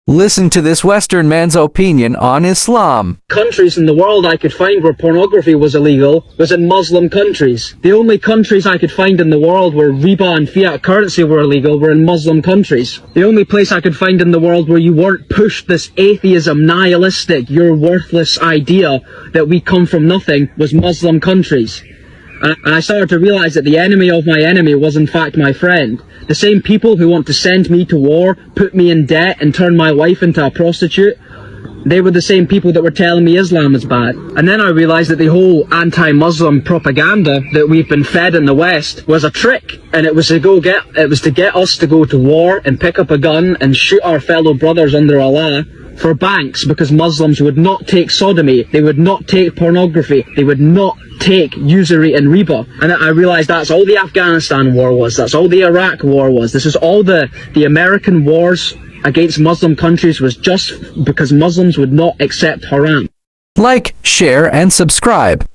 Listen to this Western man's opinion on Islam. Countries in the world I could find where pornography was illegal was in Muslim countries. The only countries I could find in the world where riba and fiat currency were illegal were in Muslim countries. The only place I could find in the world where you weren't pushed this atheism, nihilistic, you're worthless idea that we come from nothing was Muslim countries. And I started to realize that the enemy of my enemy was in fact my friend. The same people who want to send me to war, put me in debt and turn my wife into a prostitute, they were the same people that were telling me Islam is bad. And then I realized that the whole anti-Muslim propaganda that we've been fed in the West was a trick. And it was to get us to go to war and pick up a gun and shoot our fellow brothers under Allah for banks, because Muslims would not take sodomy, they would not take pornography, they would not take usury and riba. And I realized that's all the Afghanistan war was, that's all the Iraq war was, this is all the American wars against Muslim countries was just because Muslims would not accept haram. Like, share, and subscribe.